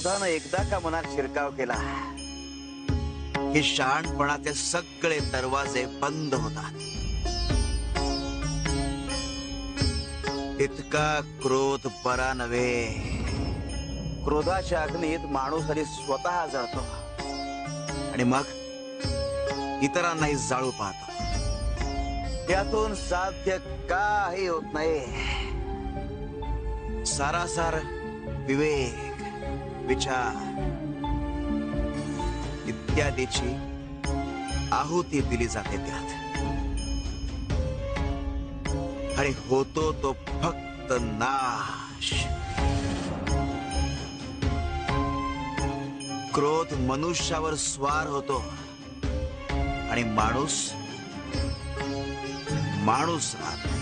क्रोधानं एकदा का मनात शिरकाव केला की शहाणपणाचे सगळे दरवाजे बंद होतात. इतका क्रोध बरा नव्हे. क्रोधाच्या अग्नीत माणूस आधी स्वतः जळतो आणि मग इतरांनाही जाळू पाहतो. त्यातून साध्य काही होत नाही. सारासार विवेक, विचार इत्यादीची आहुती दिली जाते त्यात आणि होतो तो फक्त नाश. क्रोध मनुष्यावर स्वार होतो आणि माणूस राहत.